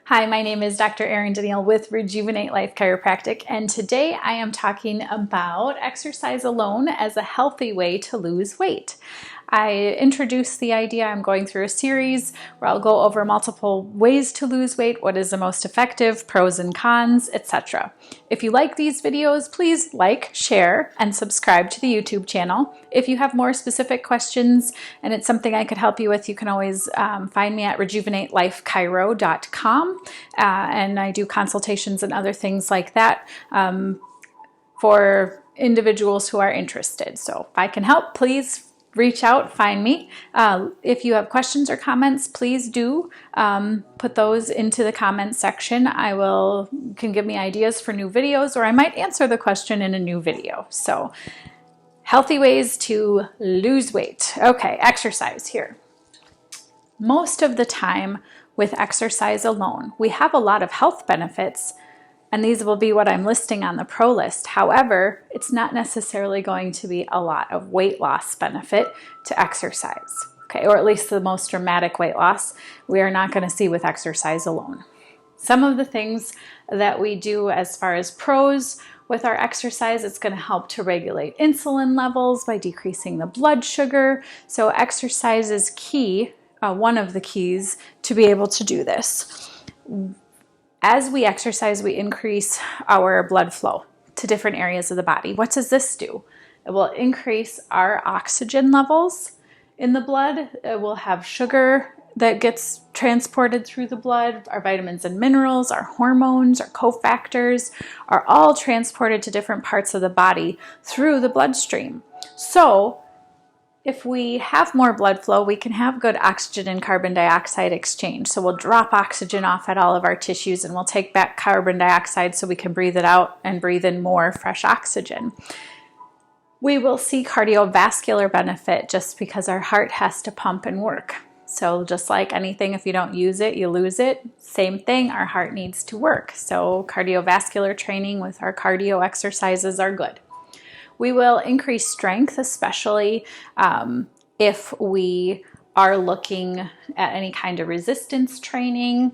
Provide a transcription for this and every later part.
Hi, my name is Dr. Erin Daniel with Rejuvenate Life Chiropractic, and today I am talking about exercise alone as a healthy way to lose weight. I introduced the idea. I'm going through a series where I'll go over multiple ways to lose weight, what is the most effective, pros and cons, etc. If you like these videos, please like, share, and subscribe to the YouTube channel. If you have more specific questions and it's something I could help you with, you can always find me at rejuvenatelifechiro.com, and I do consultations and other things like that for individuals who are interested. So if I can help, please reach out, find me. If you have questions or comments, please do put those into the comments section. Can give me ideas for new videos, or I might answer the question in a new video. So healthy ways to lose weight. Okay, exercise here. Most of the time with exercise alone, we have a lot of health benefits, and these will be what I'm listing on the pro list. However, it's not necessarily going to be a lot of weight loss benefit to exercise, okay? Or at least the most dramatic weight loss we are not going to see with exercise alone. Some of the things that we do as far as pros with our exercise, it's going to help to regulate insulin levels by decreasing the blood sugar. So exercise is key, one of the keys to be able to do this. As we exercise, we increase our blood flow to different areas of the body. What does this do? It will increase our oxygen levels in the blood. It will have sugar that gets transported through the blood. Our vitamins and minerals, our hormones, our cofactors are all transported to different parts of the body through the bloodstream. So if we have more blood flow, we can have good oxygen and carbon dioxide exchange. So we'll drop oxygen off at all of our tissues and we'll take back carbon dioxide so we can breathe it out and breathe in more fresh oxygen. We will see cardiovascular benefit just because our heart has to pump and work. So just like anything, if you don't use it, you lose it. Same thing, our heart needs to work. So cardiovascular training with our cardio exercises are good. We will increase strength, especially if we are looking at any kind of resistance training.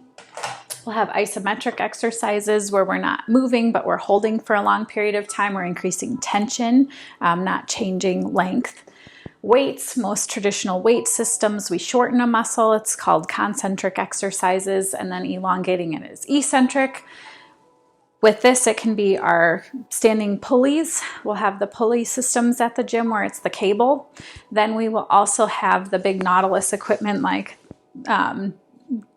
We'll have isometric exercises where we're not moving, but we're holding for a long period of time. We're increasing tension, not changing length. Weights, most traditional weight systems, we shorten a muscle. It's called concentric exercises, and then elongating it is eccentric. With this, it can be our standing pulleys. We'll have the pulley systems at the gym where it's the cable. Then we will also have the big Nautilus equipment like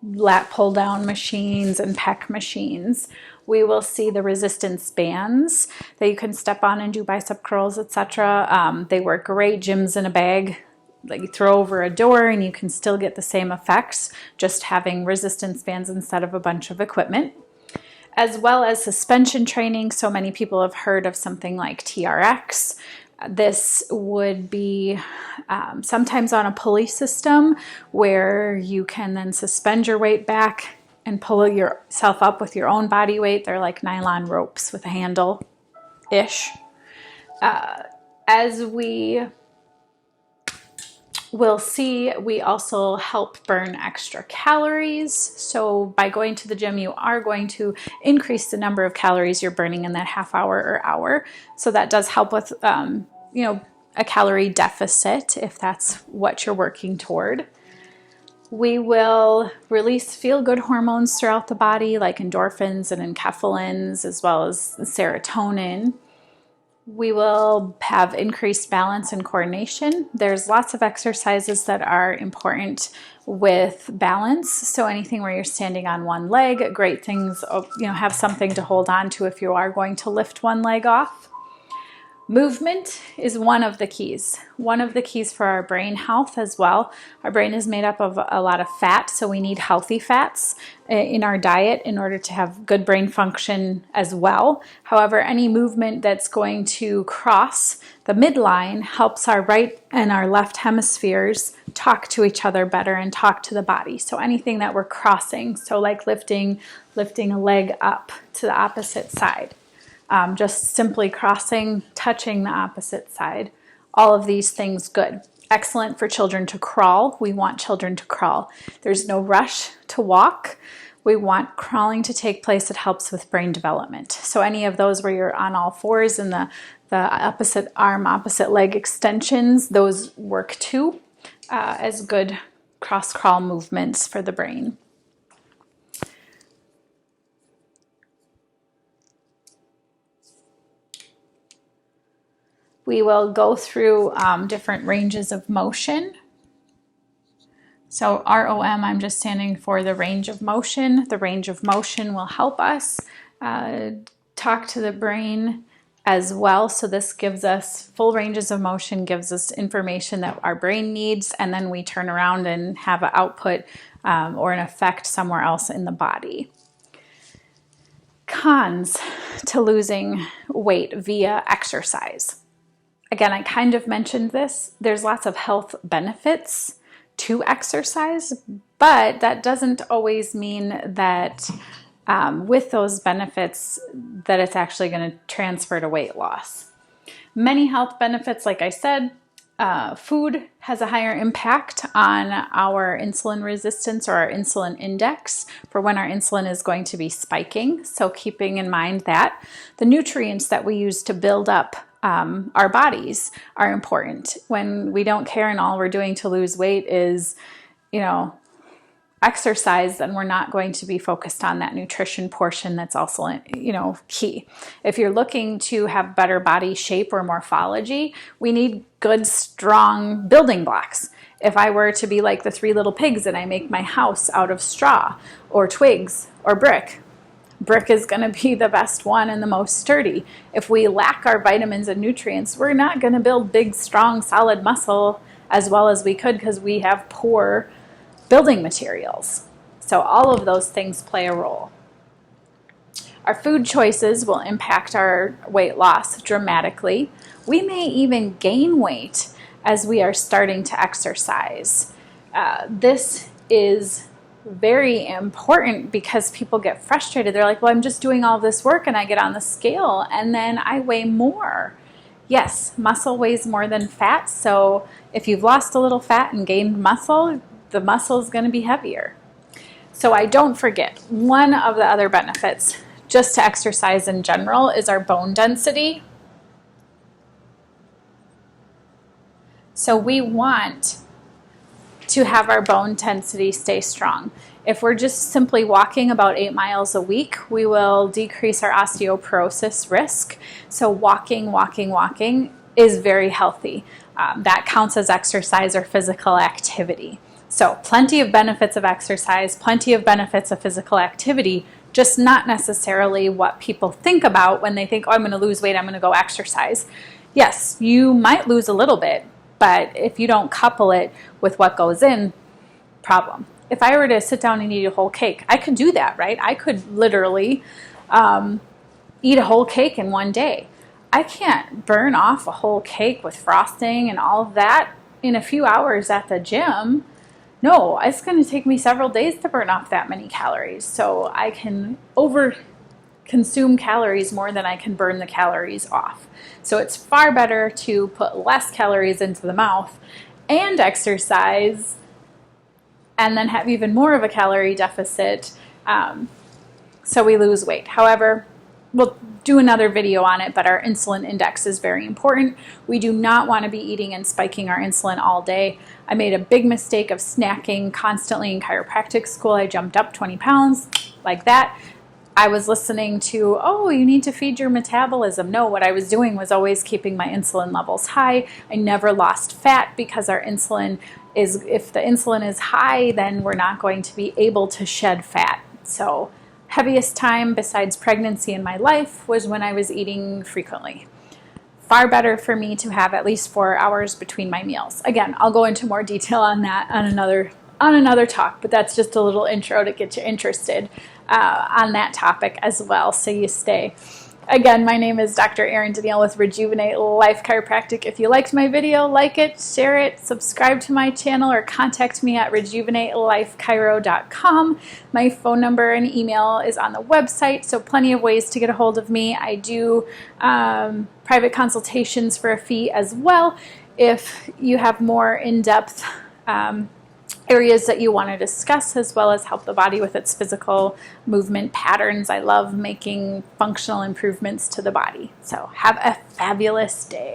lat pull down machines and pec machines. We will see the resistance bands that you can step on and do bicep curls, etc. They work great. Gyms in a bag that you throw over a door and you can still get the same effects just having resistance bands instead of a bunch of equipment. As well as suspension training. So many people have heard of something like TRX. This would be sometimes on a pulley system where you can then suspend your weight back and pull yourself up with your own body weight. They're like nylon ropes with a handle-ish. As we'll see, we also help burn extra calories. So by going to the gym, you are going to increase the number of calories you're burning in that half hour or hour. So that does help with, a calorie deficit if that's what you're working toward. We will release feel-good hormones throughout the body like endorphins and enkephalins, as well as serotonin. We will have increased balance and coordination. There's lots of exercises that are important with balance. So anything where you're standing on one leg, great things, have something to hold on to if you are going to lift one leg off. Movement is one of the keys for our brain health as well. Our brain is made up of a lot of fat, so we need healthy fats in our diet in order to have good brain function as well. However, any movement that's going to cross the midline helps our right and our left hemispheres talk to each other better and talk to the body. So anything that we're crossing, so like lifting a leg up to the opposite side. Just simply crossing, touching the opposite side. All of these things good. Excellent for children to crawl. We want children to crawl. There's no rush to walk. We want crawling to take place. It helps with brain development. So any of those where you're on all fours and the opposite arm, opposite leg extensions, those work too as good cross crawl movements for the brain. We will go through different ranges of motion. So ROM, I'm just standing for the range of motion. The range of motion will help us talk to the brain as well. So this gives us full ranges of motion, gives us information that our brain needs, and then we turn around and have an output or an effect somewhere else in the body. Cons to losing weight via exercise. Again, I kind of mentioned this. There's lots of health benefits to exercise, but that doesn't always mean that with those benefits that it's actually going to transfer to weight loss. Many health benefits, like I said, food has a higher impact on our insulin resistance or our insulin index for when our insulin is going to be spiking. So keeping in mind that the nutrients that we use to build up our bodies are important. When we don't care and all we're doing to lose weight is, exercise, then we're not going to be focused on that nutrition portion that's also, key. If you're looking to have better body shape or morphology, we need good, strong building blocks. If I were to be like the Three Little Pigs and I make my house out of straw or twigs or brick is going to be the best one and the most sturdy. If we lack our vitamins and nutrients, we're not going to build big, strong, solid muscle as well as we could because we have poor building materials. So all of those things play a role. Our food choices will impact our weight loss dramatically. We may even gain weight as we are starting to exercise. This is very important because people get frustrated. They're like, well, I'm just doing all this work and I get on the scale and then I weigh more. Yes, muscle weighs more than fat. So if you've lost a little fat and gained muscle, the muscle is going to be heavier. So I don't forget, one of the other benefits just to exercise in general is our bone density. So we want to have our bone density stay strong. If we're just simply walking about 8 miles a week, we will decrease our osteoporosis risk. So walking is very healthy. That counts as exercise or physical activity. So plenty of benefits of exercise, plenty of benefits of physical activity, just not necessarily what people think about when they think, oh, I'm going to lose weight, I'm going to go exercise. Yes, you might lose a little bit, but if you don't couple it with what goes in, problem. If I were to sit down and eat a whole cake, I could do that, right? I could literally eat a whole cake in one day. I can't burn off a whole cake with frosting and all of that in a few hours at the gym. No, it's going to take me several days to burn off that many calories. So I can consume calories more than I can burn the calories off. So it's far better to put less calories into the mouth and exercise and then have even more of a calorie deficit so we lose weight. However, we'll do another video on it, but our insulin index is very important. We do not want to be eating and spiking our insulin all day. I made a big mistake of snacking constantly in chiropractic school. I jumped up 20 pounds like that. I was listening to, oh, you need to feed your metabolism. No, what I was doing was always keeping my insulin levels high. I never lost fat because our insulin is, if the insulin is high, then we're not going to be able to shed fat. So heaviest time besides pregnancy in my life was when I was eating frequently. Far better for me to have at least 4 hours between my meals. Again, I'll go into more detail on that on another talk, but that's just a little intro to get you interested on that topic as well, so you stay. Again, my name is Dr. Erin Danielle with Rejuvenate Life Chiropractic. If you liked my video, like it, share it, subscribe to my channel, or contact me at rejuvenatelifechiro.com. My phone number and email is on the website, so plenty of ways to get a hold of me. I do private consultations for a fee as well. If you have more in-depth areas that you want to discuss, as well as help the body with its physical movement patterns. I love making functional improvements to the body. So have a fabulous day.